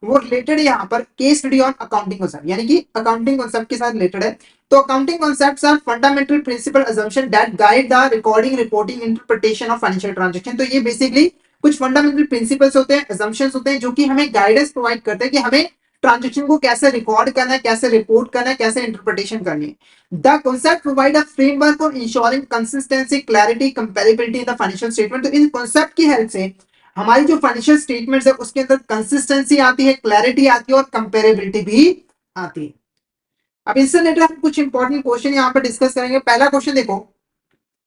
वो रिलेटेड यहाँ पर case study on accounting concept, यानी कि अकाउंटिंग कॉन्सेप्ट के साथ रिलेटेड है। तो accounting concepts are fundamental principle assumption that guide the recording, reporting, interpretation of financial transaction. तो ये बेसिकली कुछ फंडामेंटल प्रिंसिपल्स होते हैं, अजम्पशंस होते हैं, जो कि हमें गाइडेंस प्रोवाइड करते हैं कि हमें ट्रांजेक्शन को कैसे रिकॉर्ड करना है, कैसे रिपोर्ट करना है, कैसे इंटरप्रिटेशन करनी है। The concept provide a framework for ensuring consistency, clarity, comparability in the financial statement. तो इन कॉन्सेप्ट की हेल्प से हमारी जो फाइनेंशियल स्टेटमेंट्स है उसके अंदर कंसिस्टेंसी आती है, क्लैरिटी आती है और कंपेरेबिलिटी भी आती है। अब इससे रिलेटेड हम कुछ इंपॉर्टेंट क्वेश्चन यहाँ पर डिस्कस करेंगे। पहला क्वेश्चन देखो,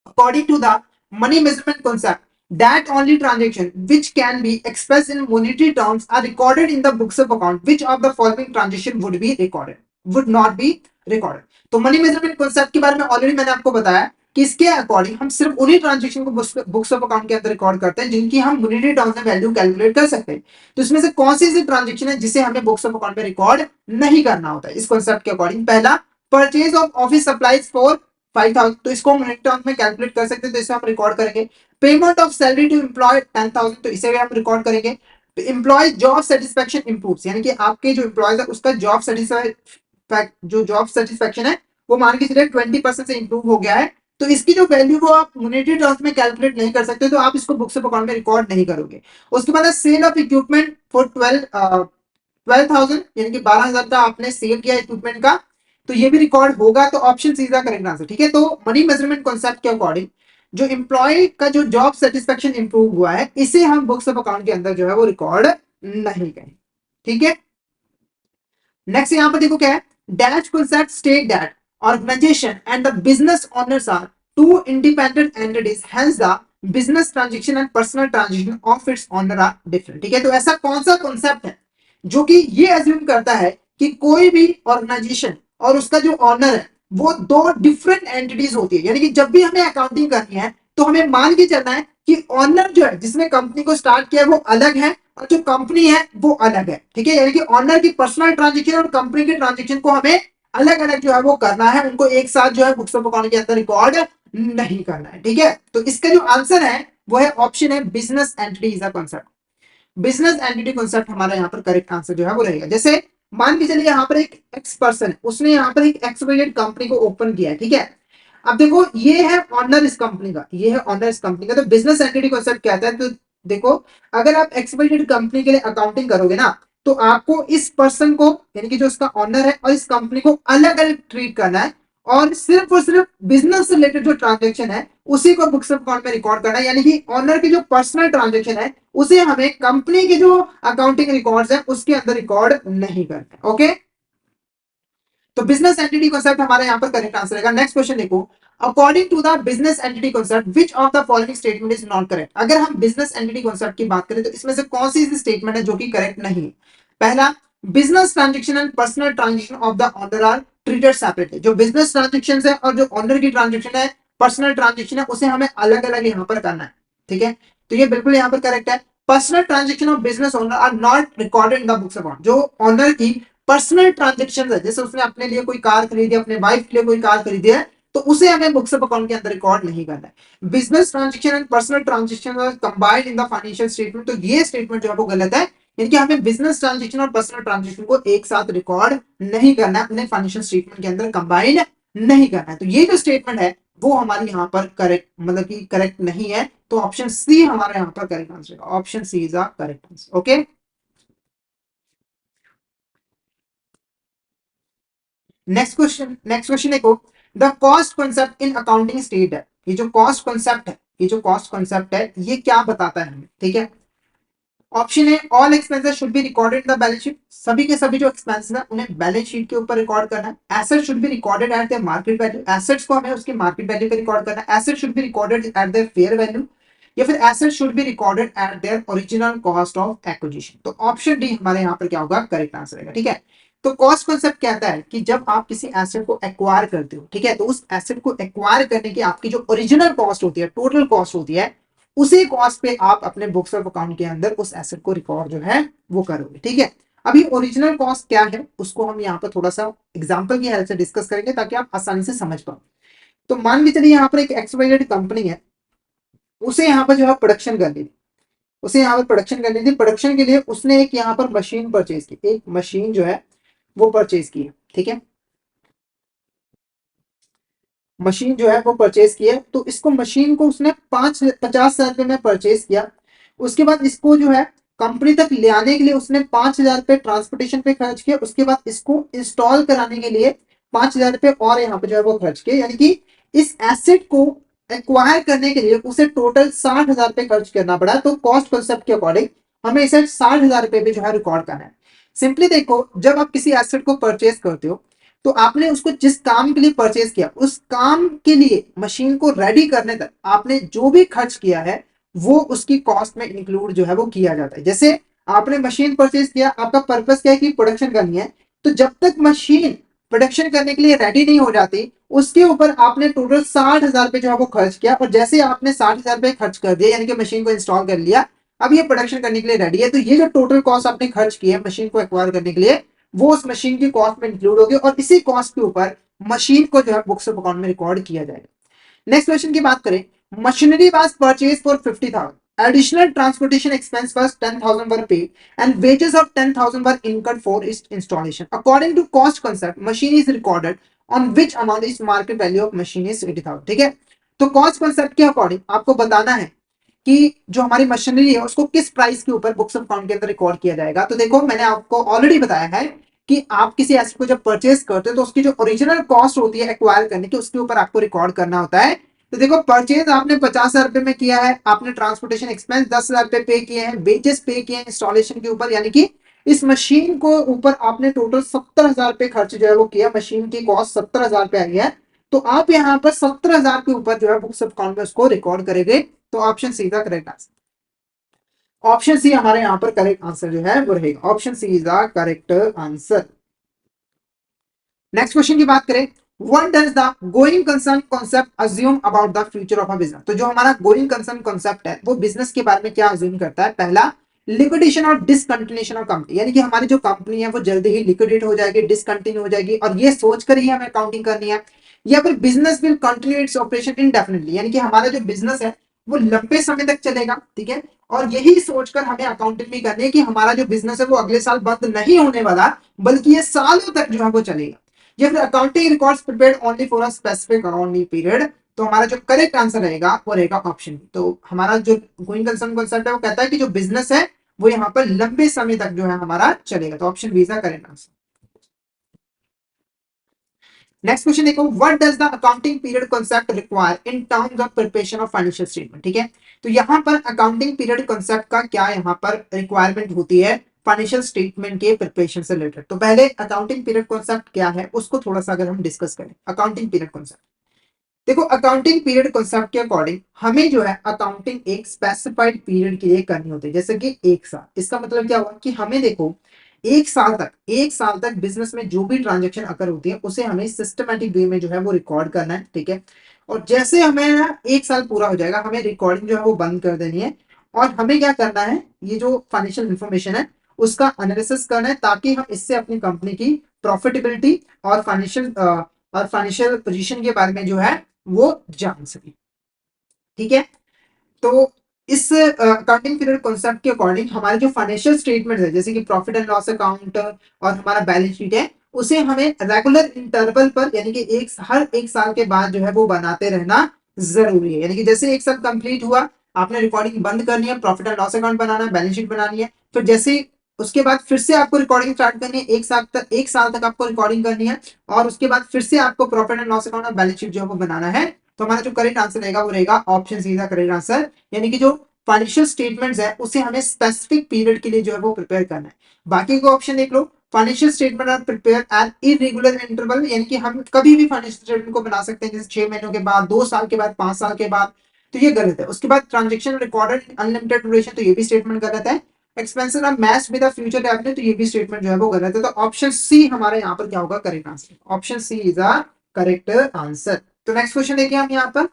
according to the money measurement concept that only transaction which can be expressed in monetary terms are recorded in the books of account, which of the following transaction would be recorded, would not be recorded। तो money measurement concept के बारे में already मैंने आपको बताया कि इसके according हम सिर्फ उन्हीं ट्रांजेक्शन को बुक्स ऑफ अकाउंट के अंदर रिकॉर्ड करते हैं जिनकी हम मॉनेटरी टर्म्स में वैल्यू कैलकुलेट कर सकते हैं। तो इसमें से कौन सी ऐसी ट्रांजेक्शन है जिसे हमें बुक्स ऑफ अकाउंट में रिकॉर्ड नहीं करना होता है इस कॉन्सेप्ट के अकॉर्डिंग? पहला, purchase of office supplies for 5,000, तो इसको हम टर्म्स में कैलकुलेट कर सकते हैं, तो इसे हम रिकॉर्ड करेंगे। Payment of salary to employ 10,000, तो इसे भी हम रिकॉर्ड करेंगे। एम्प्लॉय जॉब सेटिस्फेक्शन इंप्रूव्स, यानी कि आपके जो एम्प्लॉयज है उसका जॉब सेटिस्फेक्शन है वो मान के चलिए 20% से इंप्रूव हो गया है, तो इसकी जो वैल्यू वो आप मॉनेटरी टर्म्स में कैलकुलेट नहीं कर सकते, तो आप इसको बुक्स ऑफ अकाउंट में रिकॉर्ड नहीं करोगे। उसके बाद सेल ऑफ इक्विपमेंट फॉर 12,000, यानी कि 12,000 का आपने सेल किया इक्विपमेंट का, तो ये भी रिकॉर्ड होगा। तो option C is the correct answer. ठीक है, तो मनी मेजरमेंट कॉन्सेप्ट के अकॉर्डिंग जो एम्प्लॉय का जो जॉब सेटिस्फेक्शन इंप्रूव हुआ है इसे हम बुक्स ऑफ अकाउंट के अंदर जो है वो रिकॉर्ड नहीं करें। ठीक है, नेक्स्ट यहां पर देखो क्या है, dash concept state that organisation and the business owners are two independent entities, hence the business transaction and personal transaction of its owner are different. ठीक है, तो ऐसा कौन सा कॉन्सेप्ट है जो कि ये अज्यूम करता है कि कोई भी ऑर्गेनाइजेशन और उसका जो ऑनर है वो दो डिफरेंट एंटिटीज होती है, यानी कि जब भी हमें अकाउंटिंग करनी है तो हमें मान के चलना है कि ऑनर जो है जिसने कंपनी को स्टार्ट किया वो अलग है और जो कंपनी है वो अलग है। ठीक है, यानी कि ऑनर की पर्सनल ट्रांजेक्शन और कंपनी के ट्रांजेक्शन को हमें अलग अलग जो है वो करना है, उनको एक साथ जो है बुक्स ऑफ अकाउंट के अंदर रिकॉर्ड नहीं करना है। ठीक है, तो इसका जो आंसर है वो है ऑप्शन है, business entity is a concept. Business entity concept हमारा यहाँ पर करेक्ट आंसर जो है वो रहेगा। जैसे मान के चलिए यहाँ पर एक एक्स पर्सन है, उसने यहाँ पर एक एक्सवाइजेड कंपनी को ओपन किया है। ठीक है, अब देखो ये है ऑनर इस कंपनी का, ये है ऑनर इस कंपनी का, तो बिजनेस एंटिटी कॉन्सेप्ट कहता है। तो देखो, अगर आप एक्सवाइजेड कंपनी के लिए अकाउंटिंग करोगे ना तो आपको इस पर्सन को, यानी कि जो उसका ऑनर है और इस कंपनी को अलग अलग ट्रीट करना है और सिर्फ बिजनेस से रिलेटेड जो ट्रांजेक्शन है उसी को बुक्स ऑफ अकाउंट में रिकॉर्ड करना है, यानी कि ऑनर की जो पर्सनल ट्रांजेक्शन है उसे हमें कंपनी के जो अकाउंटिंग रिकॉर्ड्स है उसके अंदर रिकॉर्ड नहीं करना है। ओके, तो बिजनेस एंटिटी कॉन्सेप्ट हमारे यहाँ पर करेक्ट आंसर रहेगा। नेक्स्ट क्वेश्चन देखो, according to the business entity concept which of the following statement is not correct. अगर हम बिजनेस एंटिटी कॉन्सेप्ट की बात करें तो इसमें से कौन सी स्टेटमेंट है जो कि करेक्ट नहीं है? पहला, business transaction and personal transaction of the owner are treated separately. जो बिजनेस ट्रांजेक्शन है और जो ऑनर की ट्रांजेक्शन है, पर्सनल ट्रांजेक्शन है, उसे हमें अलग अलग यहाँ पर करना है। ठीक है, तो ये बिल्कुल यहाँ पर करेक्ट है। Personal transaction of business owner are not recorded in the books account. जो ऑनर की पर्सनल ट्रांजेक्शन है, जैसे उसने अपने लिए कोई कार खरीदी, अपने वाइफ के लिए कोई कार खरीदी है, तो उसे हमें बुक्स ऑफ अकाउंट के अंदर रिकॉर्ड नहीं करना है। Business transaction and personal transaction combined in the financial statement, तो ये स्टेटमेंट जो है वो गलत है, यानी कि हमें बिजनेस ट्रांजेक्शन और पर्सनल ट्रांजेक्शन को एक साथ रिकॉर्ड नहीं करना है, अपने फाइनेंशियल स्टेटमेंट के अंदर कंबाइंड नहीं करना है। तो ये जो स्टेटमेंट है वो हमारी यहाँ पर करेक्ट, मतलब कि करेक्ट नहीं है, तो ऑप्शन सी हमारे यहाँ पर करेक्ट आंसर है। Option C is a correct answer. Okay, next question देखो, the cost concept in accounting state है। ये जो कॉस्ट कॉन्सेप्ट है, ये जो कॉस्ट कॉन्सेप्ट है ये क्या बताता है हमें? ठीक है, ऑप्शन है, all expenses should be recorded in the balance sheet. सभी के सभी जो एक्सपेंसेस है उन्हें बैलेंस शीट के ऊपर रिकॉर्ड करना है। Asset should be recorded at the market value, assets को हमें उसके मार्केट वैल्यू पे रिकॉर्ड करना है। Asset should be recorded at there fair value, या फिर asset should be recorded at their original cost of acquisition. तो ऑप्शन डी हमारे यहाँ पर क्या होगा? करेक्ट आंसर रहेगा। ठीक है, तो कॉस्ट कॉन्सेप्ट कहता है कि जब आप किसी एसेट को एक्वायर करते हो, ठीक है, तो उस एसेट को एक्वायर करने की आपकी जो ओरिजिनल कॉस्ट होती है, टोटल कॉस्ट होती है, उसी कॉस्ट पे आप अपने बुक्स ऑफ अकाउंट के अंदर उस एसेट को रिकॉर्ड जो है वो करोगे। ठीक है, अभी ओरिजिनल कॉस्ट क्या है उसको हम यहाँ पर थोड़ा सा एग्जांपल की हेल्प से डिस्कस करेंगे ताकि आप आसानी से समझ पाओ। तो मान के चलिए यहाँ पर एक एक्सवाइजेड कंपनी है, उसे यहाँ पर जो है प्रोडक्शन करनी है, उसे यहाँ पर प्रोडक्शन करनी थी, प्रोडक्शन के लिए उसने एक यहाँ पर मशीन परचेज की, एक मशीन जो है वो परचेज की है, ठीक है, मशीन जो है वो परचेज की है। तो इसको मशीन को उसने 50,000 रुपये में परचेज किया। उसके बाद इसको जो है कंपनी तक ले आने के लिए उसने 5,000 रुपये ट्रांसपोर्टेशन पे खर्च किया। उसके बाद इसको इंस्टॉल कराने के लिए 5,000 रुपये और यहाँ पे जो है वो खर्च किए, यानी कि इस एसेट को एक्वायर करने के लिए उसे टोटल 60,000 रुपये खर्च करना पड़ा। तो कॉस्ट कंसेप्ट के अकॉर्डिंग हमें इसे 60,000 रुपये भी जो है रिकॉर्ड करना है। सिंपली देखो, जब आप किसी एसेट को परचेज करते हो तो आपने उसको जिस काम के लिए परचेज किया, उस काम के लिए मशीन को रेडी करने तक आपने जो भी खर्च किया है वो उसकी कॉस्ट में इंक्लूड जो है वो किया जाता है। जैसे आपने मशीन परचेज किया, आपका पर्पस क्या है कि प्रोडक्शन करनी है, तो जब तक मशीन प्रोडक्शन करने के लिए रेडी नहीं हो जाती उसके ऊपर आपने टोटल 60,000 रुपये जो है वो खर्च किया। और जैसे आपने 60,000 रुपये खर्च कर दिया, यानी कि मशीन को इंस्टॉल कर लिया, अब ये प्रोडक्शन करने के लिए रेडी है, तो ये जो टोटल कॉस्ट आपने खर्च की है मशीन को एक्वायर करने के लिए वो उस मशीन की कॉस्ट में इंक्लूड होगी और इसी कॉस्ट के ऊपर मशीन को जो है बुक्स ऑफ अकाउंट में रिकॉर्ड किया जाएगा। नेक्स्ट क्वेश्चन की बात करें, machinery was purchase for 50,000, additional transportation expense was 10,000 were paid and wages of 10,000 were incurred for its installation. According to cost concept, machine is recorded on which amount is market value of machine is 80,000, ठीक है। तो cost concept के according आपको बताना है कि जो हमारी मशीनरी है उसको किस प्राइस के ऊपर बुक्स ऑफ अकाउंट के अंदर रिकॉर्ड किया जाएगा। तो देखो, मैंने आपको ऑलरेडी बताया है कि आप किसी एसेट को जब परचेज करते हो तो उसकी जो ओरिजिनल कॉस्ट होती है एक्वायर करने की उसके ऊपर आपको रिकॉर्ड करना होता है। तो देखो, परचेज आपने 50,000 रुपये में किया है, आपने ट्रांसपोर्टेशन एक्सपेंस 10,000 रुपये पे किए हैं, वेजेस पे किए हैं इंस्टॉलेशन के ऊपर, यानी कि इस मशीन को ऊपर आपने टोटल 70,000 रुपये खर्च जो है वो किया, मशीन की कॉस्ट 70,000 रुपये आई है। तो आप यहाँ पर 70,000 के ऊपर जो है बुक्स ऑफ अकाउंट में उसको रिकॉर्ड करेंगे। तो ऑप्शन सी का करेक्ट आंसर, ऑप्शन सी हमारे यहाँ पर करेक्ट आंसर जो है वो रहेगा, option C is the correct answer. Next question की बात करें, what does the going concern concept assume about the future of a business. तो जो हमारा गोइंग कंसर्न कॉन्सेप्ट है वो बिजनेस के बारे में क्या अज्यूम करता है। पहला, लिक्विडेशन और डिसकंटिन्यूएशन ऑफ कंपनी, यानी कि हमारी जो कंपनी है वो जल्दी ही लिक्विडेट हो जाएगी, डिसकंटिन्यू हो जाएगी और ये सोचकर ही हमें अकाउंटिंग करनी है। या फिर business will continue its operation indefinitely, यानी कि हमारा जो बिजनेस है वो लंबे समय तक चलेगा, ठीक है। और यही सोचकर हमें अकाउंटिंग भी करनी है कि हमारा जो बिजनेस है वो अगले साल बंद नहीं होने वाला, बल्कि ये सालों तक जो है वो चलेगा। या फिर accounting records prepared only for a specific accounting period. तो हमारा जो करेक्ट आंसर रहेगा वो रहेगा ऑप्शन बी। तो हमारा जो गोइंग कंसर्न कॉन्सेप्ट है वो कहता है कि जो बिजनेस है वो यहाँ पर लंबे समय तक जो है हमारा चलेगा। तो option B is the correct answer. Next question देखो, what does the accounting period concept require in terms of preparation of financial statement, ठीक है। तो यहाँ पर अकाउंटिंग पीरियड कॉन्सेप्ट का क्या यहाँ पर रिक्वायरमेंट होती है फाइनेंशियल स्टेटमेंट के प्रिपरेशन से रिलेटेड। तो पहले अकाउंटिंग पीरियड कॉन्सेप्ट क्या है उसको थोड़ा सा अगर हम डिस्कस करें। अकाउंटिंग पीरियड कॉन्सेप्ट, देखो अकाउंटिंग पीरियड कॉन्सेप्ट के अकॉर्डिंग हमें जो है अकाउंटिंग एक स्पेसिफाइड पीरियड के लिए करनी होती है, जैसे कि एक साल। इसका मतलब क्या हुआ कि हमें देखो एक साल तक बिजनेस में जो भी ट्रांजेक्शन अकर होती है उसे हमें सिस्टमेटिक वे में जो है वो रिकॉर्ड करना है, ठीक है। और जैसे हमें ना एक साल पूरा हो जाएगा हमें रिकॉर्डिंग जो है वो बंद कर देनी है और हमें क्या करना है, ये जो फाइनेंशियल इंफॉर्मेशन है उसका एनालिसिस करना है ताकि हम इससे अपनी कंपनी की प्रॉफिटेबिलिटी और फाइनेंशियल पोजीशन के बारे में जो है वो जान सके, ठीक है। तो इस अकाउंटिंग पीरियड कॉन्सेप्ट के अकॉर्डिंग हमारे जो फाइनेंशियल स्टेटमेंट है जैसे कि प्रॉफिट एंड लॉस अकाउंट और हमारा बैलेंस शीट है उसे हमें रेगुलर इंटरवल पर यानी कि हर एक साल के बाद जो है वो बनाते रहना जरूरी है। यानी कि जैसे एक साल कंप्लीट हुआ आपने रिकॉर्डिंग बंद करनी है, प्रॉफिट एंड लॉस अकाउंट बनाना है, बैलेंस शीट बनानी है, फिर जैसे उसके बाद फिर से आपको रिकॉर्डिंग स्टार्ट करनी है, एक साल तक आपको रिकॉर्डिंग करनी है और उसके बाद फिर से आपको प्रॉफिट एंड लॉस अकाउंट और बैलेंस शीट जो है वो बनाना है। तो हमारा जो करेक्ट आंसर रहेगा वो रहेगा ऑप्शन सी का करेक्ट आंसर, यानी कि जो फाइनेंशियल स्टेटमेंट्स है उसे हमें स्पेसिफिक पीरियड के लिए जो है वो प्रिपेयर करना है। बाकी को ऑप्शन देख लो, financial statement are prepare at irregular interval, यानी कि हम कभी भी फाइनेंशियल स्टेटमेंट को बना सकते हैं, जैसे 6 महीनों के बाद, 2 साल के बाद, 5 साल के बाद। तो ये गलत है। उसके बाद ट्रांजेक्शन रिकॉर्डेड अनलिमिटेड ड्यूरेशन, तो ये भी स्टेटमेंट गलत है। Expenses are matched with the future revenue, तो ये भी स्टेटमेंट जो है वो गलत है। तो ऑप्शन सी हमारे यहाँ पर क्या होगा correct answer, option C is a correct answer. तो नेक्स्ट क्वेश्चन देखिए हम यहाँ पर,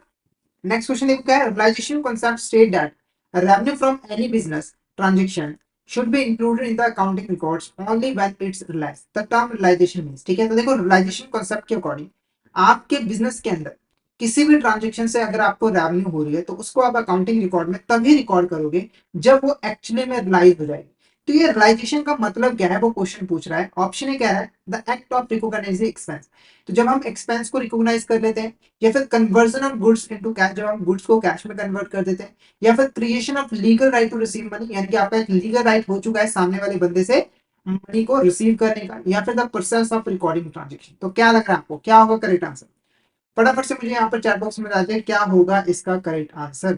नेक्स्ट क्वेश्चन देखो क्या है, realization concept state that revenue from any business transaction should be included in the accounting records only when it's realized. The term realization means, ठीक है। तो देखो रियलाइजेशन कॉन्सेप्ट के अकॉर्डिंग आपके बिजनेस के अंदर किसी भी ट्रांजेक्शन से अगर आपको रेवेन्यू हो रही है तो उसको आप अकाउंटिंग रिकॉर्ड में तभी रिकॉर्ड करोगे जब वो एक्चुअली में रियलाइज हो जाएगी। तो ये रियलाइजेशन का मतलब क्या है वो क्वेश्चन पूछ रहा है। ऑप्शन ए कह रहा है the act of recognising expense. तो जब हम एक्सपेंस को रिकॉग्नाइज कर लेते हैं, या फिर conversion of goods into cash, जब हम गुड्स को कैश में कन्वर्ट कर देते हैं, या फिर creation of legal right to receive money, यानी कि आपका एक लीगल राइट हो चुका है सामने वाले बंदे से मनी को रिसीव करने का, या फिर the process of recording transaction. तो क्या लग रहा है आपको, क्या होगा करेक्ट आंसर? फटाफट से मुझे यहाँ पर चैट बॉक्स में बता दें क्या होगा इसका correct answer.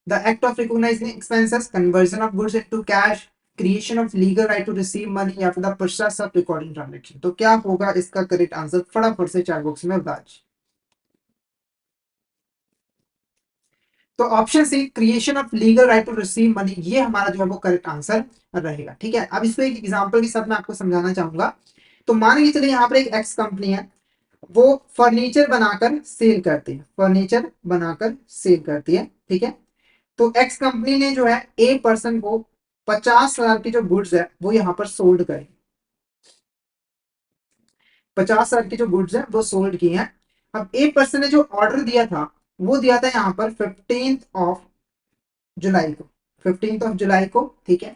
The act of recognizing expenses, conversion of goods into cash, creation of legal right to receive money, या फिर the process of recording transaction. तो क्या होगा इसका करेक्ट आंसर? फटाफट से चैट बॉक्स में बता दीजिए। तो option C, creation of legal right to receive money, ये हमारा जो है वो करेक्ट आंसर रहेगा। ठीक है, अब इसको एक एग्जांपल के साथ मैं आपको समझाना चाहूंगा। तो मान लीजिए चलिए यहाँ पर एक एक्स कंपनी है, वो फर्नीचर बनाकर सेल करती है, फर्नीचर बनाकर सेल करती है। ठीक है, तो एक्स कंपनी ने जो है ए पर्सन को 50,000 की जो गुड्स है वो यहाँ पर सोल्ड करी, 50,000 की जो गुड्स है वो सोल्ड की हैं। अब ए पर्सन ने जो ऑर्डर दिया था वो दिया था यहाँ पर 15 जुलाई को, 15 जुलाई को। ठीक है,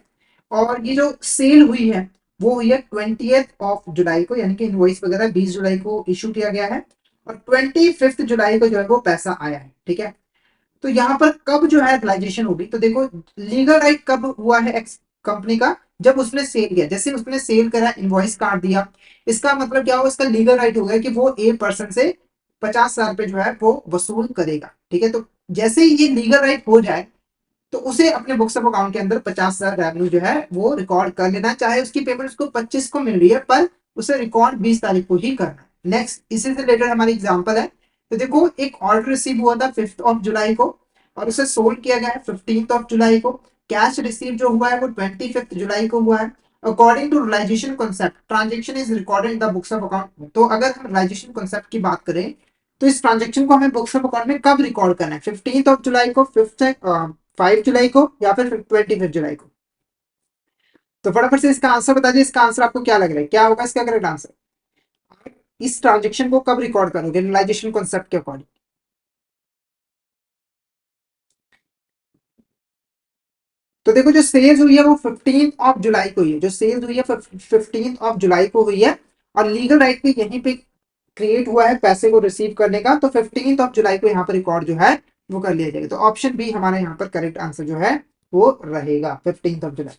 और ये जो सेल हुई है वो हुई है 20 जुलाई को, यानी कि इनवॉइस वगैरह 20 जुलाई को इशू किया गया है, और 25 जुलाई को जो है वो पैसा आया है। ठीक है, तो यहाँ पर कब जो है रियलाइजेशन होगी? तो देखो, लीगल राइट कब हुआ है एक्स कंपनी का? जब उसने सेल किया, जैसे उसने सेल करा, इनवॉइस काट दिया, इसका मतलब क्या होगा? इसका लीगल राइट हो गया कि वो ए पर्सन से 50,000 पे जो है वो वसूल करेगा। ठीक है, तो जैसे ही ये लीगल राइट हो जाए तो उसे अपने बुक्स ऑफ अकाउंट के अंदर 50,000 रेवेन्यू जो है वो रिकॉर्ड कर लेना, चाहे उसकी पेमेंट उसको 25 को मिल रही है, पर उसे रिकॉर्ड 20 तारीख को ही करना है। नेक्स्ट, इसी से रिलेटेड हमारी एग्जांपल है। तो देखो, एक ऑर्डर रिसीव हुआ था 5 जुलाई को, और उसे सोल्ड किया गया है 15 जुलाई को। कैश रिसीव जो हुआ है वो 25 जुलाई को हुआ है। According to realization concept, transaction is recorded in the books of account. तो अगर हम रियलाइजेशन कॉन्सेप्ट की बात करें तो इस ट्रांजेक्शन को हमें बुक्स ऑफ अकाउंट में कब रिकॉर्ड करना है? 15 जुलाई को, 5 जुलाई को, या फिर 25 जुलाई को? तो फटाफट से इसका आंसर बता दीजिए। इसका आंसर आपको क्या लग रहा है, क्या होगा इसका करेक्ट आंसर? इस ट्रांजेक्शन को कब रिकॉर्ड करोगे रियलाइजेशन कॉन्सेप्ट के अकॉर्डिंग? तो देखो, जो सेल्स हुई है वो 15 जुलाई को हुई है, जो सेल्स हुई है 15 जुलाई को हुई है, और लीगल राइट पे यहीं पे क्रिएट हुआ है पैसे को रिसीव करने का, तो 15 जुलाई को यहाँ पर रिकॉर्ड जो है वो कर लिया जाएगा। तो ऑप्शन बी हमारा यहाँ पर करेक्ट आंसर जो है वो रहेगा, 15 जुलाई।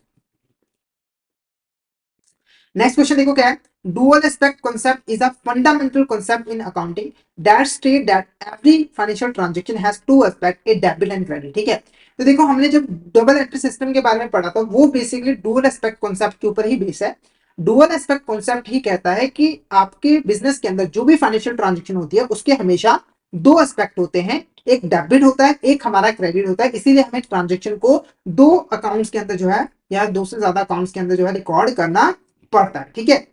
नेक्स्ट क्वेश्चन देखो क्या है। Dual aspect concept is a fundamental concept in accounting that state that every financial transaction has to aspect, A debit and credit. ठीक है, तो देखो, हमने जब डबल एंट्री सिस्टम के बारे में पढ़ा था वो बेसिकली डुअल एस्पेक्ट कॉन्सेप्ट के ऊपर ही बेस है। डुअल एस्पेक्ट कॉन्सेप्ट ही कहता है कि आपके बिजनेस के अंदर जो भी फाइनेंशियल ट्रांजेक्शन होती है उसके हमेशा दो एस्पेक्ट होते हैं, एक डेबिट होता है, एक हमारा क्रेडिट होता है। इसीलिए हमें ट्रांजेक्शन को दो अकाउंट्स के अंदर जो है, या दो से ज्यादा अकाउंट्स के अंदर जो है रिकॉर्ड करना पड़ता है। ठीक है,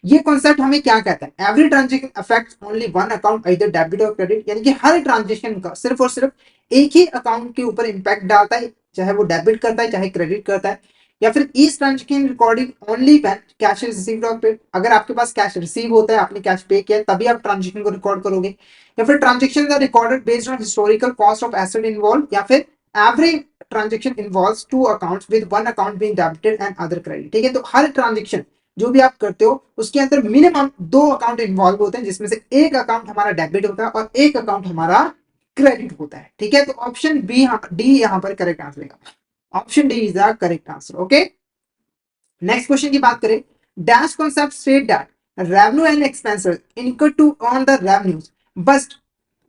ये कॉन्सेप्ट हमें क्या कहता है? Every transaction affects only one account, either debit और क्रेडिट, यानी कि हर ट्रांजेक्शन का सिर्फ और सिर्फ एक ही अकाउंट के ऊपर इंपैक्ट डालता है, चाहे वो डेबिट करता है चाहे क्रेडिट करता है। या फिर each transaction recording only when cash is received और पेड, अगर आपके पास कैश रिसीव होता है, आपने कैश पे किया, तभी आप ट्रांजेक्शन को रिकॉर्ड करोगे। या फिर transaction are recorded based on historical cost of asset involve, या फिर every transaction involves two accounts with one account being debited and other credit. ठीक है, तो हर ट्रांजेक्शन जो भी आप करते हो उसके अंदर मिनिमम दो अकाउंट इन्वॉल्व होते हैं, जिसमें से एक अकाउंट हमारा डेबिट होता है और एक अकाउंट हमारा क्रेडिट होता है। ठीक है, तो ऑप्शन बी, डी यहाँ पर करेक्ट आंसर लेगा। Option D is the correct answer. Okay, next question की बात करें। Dash concept state that revenue and expenses incurred to earn the revenues must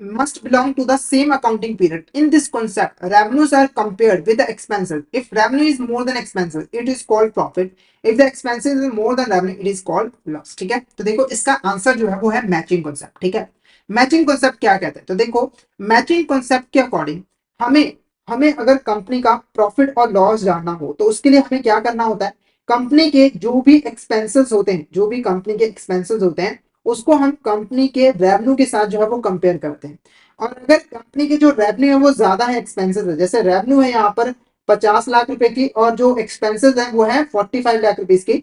must belong to the same accounting period. In this concept, revenues are compared with the expenses. If revenue is more than expenses, it is called profit. If the expenses is more than revenue, it is called loss. ठीक है, तो देखो इसका answer जो है वो है matching concept. ठीक है, मैचिंग कॉन्सेप्ट क्या कहते हैं? तो देखो, मैचिंग कॉन्सेप्ट के अकॉर्डिंग हमें हमें अगर कंपनी का प्रॉफिट और लॉस जानना हो तो उसके लिए हमें क्या करना होता है? कंपनी के जो भी एक्सपेंसेस होते हैं, जो भी कंपनी के एक्सपेंसेस होते हैं, उसको हम कंपनी के रेवेन्यू के साथ जो है वो कंपेयर करते हैं। और अगर कंपनी के जो रेवेन्यू है वो ज्यादा है एक्सपेंसेस है, जैसे रेवेन्यू है यहाँ पर 50 लाख रुपए की और जो एक्सपेंसेस है वो है 45 लाख रुपीज की,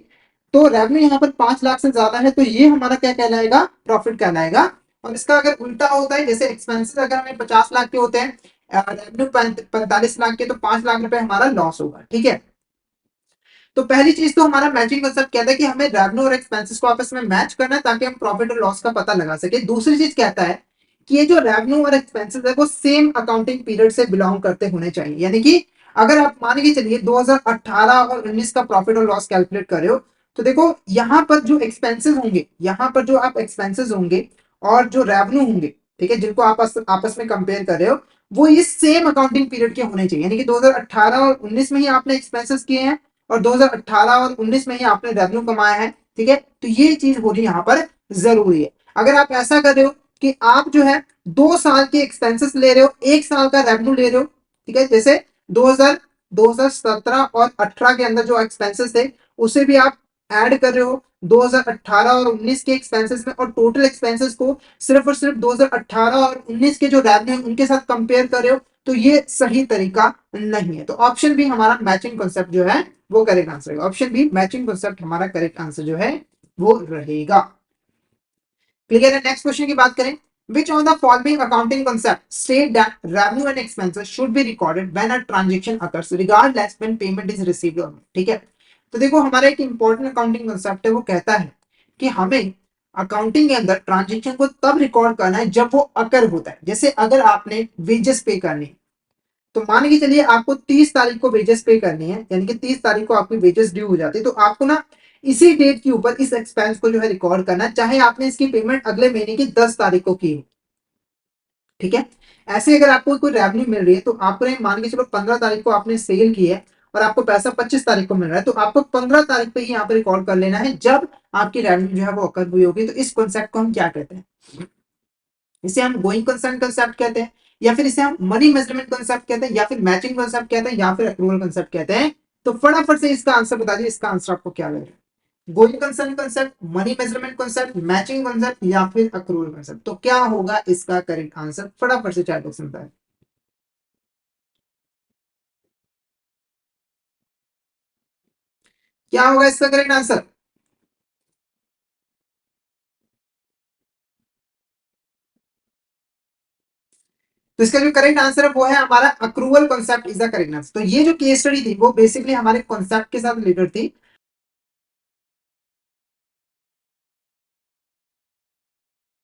तो रेवेन्यू यहाँ पर 5 लाख से ज्यादा है, तो ये हमारा क्या कहलाएगा? प्रॉफिट कहलाएगा। और इसका अगर उल्टा होता है, जैसे एक्सपेंसेस अगर हमें 50 लाख के होते हैं, रेवेन्यू 45 लाख के, तो 5 लाख रुपए हमारा लॉस होगा। ठीक है, तो पहली चीज तो हमारा मैचिंग कंसेप्ट कहता है कि हमें रेवेन्यू और एक्सपेंसेस को आपस में मैच करना है ताकि हम प्रॉफिट और लॉस का पता लगा सके। दूसरी चीज कहता है कि ये जो रेवेन्यू और एक्सपेंसेस है वो सेम अकाउंटिंग पीरियड से बिलोंग करते होने चाहिए। यानी कि अगर आप मान के चलिए 2018 और 19 का प्रॉफिट और लॉस कैलकुलेट कर रहे हो, तो देखो यहाँ पर जो एक्सपेंसेस होंगे, यहाँ पर जो आप एक्सपेंसेस होंगे और जो रेवेन्यू होंगे, ठीक है, जिनको आप आपस में कंपेयर कर रहे हो, वो ये सेम अकाउंटिंग पीरियड के होने चाहिए। यानी कि 2018 और 19 में ही आपने एक्सपेंसेस किए हैं और 2018 और 19 में ही आपने रेवेन्यू कमाया है। ठीक है, तो ये चीज होनी यहाँ पर जरूरी है। अगर आप ऐसा कर रहे हो कि आप जो है 2 साल के एक्सपेंसेस ले रहे हो, 1 साल का रेवेन्यू ले रहे हो, ठीक है, जैसे 2017 और 18 के अंदर जो एक्सपेंसेस थे उसे भी आप ऐड कर रहे हो 2018 और 19 के एक्सपेंसेस में, और टोटल एक्सपेंसेस को सिर्फ और सिर्फ 2018 और 19 के जो रेवेन्यू उनके साथ कंपेयर कर रहे हो, तो ये सही तरीका नहीं है। तो ऑप्शन बी हमारा मैचिंग कॉन्सेप्ट जो है वो करेक्ट आंसर रहेगा। ऑप्शन बी मैचिंग कॉन्सेप्ट हमारा करेक्ट आंसर जो है वो रहेगा। क्लियर है? नेक्स्ट क्वेश्चन की बात करें, which of the following accounting concept state that revenue and expenses should be recorded when a transaction occurs regardless when payment is received or not? ठीक है, तो देखो हमारा एक इंपॉर्टेंट अकाउंटिंग कंसेप्ट है, वो कहता है कि हमें अकाउंटिंग के अंदर ट्रांजेक्शन को तब रिकॉर्ड करना है जब वो अकर होता है। जैसे अगर आपने वेजेस पे करनी है, तो मान के चलिए आपको 30 तारीख को वेजेस पे करनी है, यानी कि 30 तारीख को आपकी वेजेस ड्यू हो जाती है, तो आपको ना इसी डेट के ऊपर इस एक्सपेंस को जो है रिकॉर्ड करना है, चाहे आपने इसकी पेमेंट अगले महीने की 10 तारीख को की हो। ठीक है, ऐसे अगर आपको कोई रेवेन्यू मिल रही है, तो आपने मान के चलो 15 तारीख को आपने सेल की है और आपको पैसा 25 तारीख को मिल रहा है, तो आपको 15 तारीख पे ही यहाँ पे रिकॉर्ड कर लेना है जब आपकी रेवेन्यू जो है वो अकर हुई होगी। तो इस कॉन्सेप्ट को हम क्या कहते हैं? इसे हम गोइंग कंसर्न कंसेप्ट कहते हैं, या फिर इसे हम मनी मेजरमेंट कंसेप्ट कहते हैं, या फिर मैचिंग कंसेप्ट कहते हैं, या फिर अक्रूवल कंसेप्ट कहते हैं। तो फटाफट से इसका आंसर बता दीजिए, इसका आंसर आपको क्या लग रहा है? Going concern concept, money measurement concept, matching concept, या फिर अक्रूवल कंसेप्ट? तो क्या होगा इसका करेक्ट आंसर? फटाफट से चैट बॉक्स में बताएं क्या होगा इसका करेक्ट आंसर। तो इसका जो करेक्ट आंसर है वो है हमारा accrual concept is the correct answer. तो ये जो केस स्टडी थी वो बेसिकली हमारे कॉन्सेप्ट के साथ रिलेटेड थी,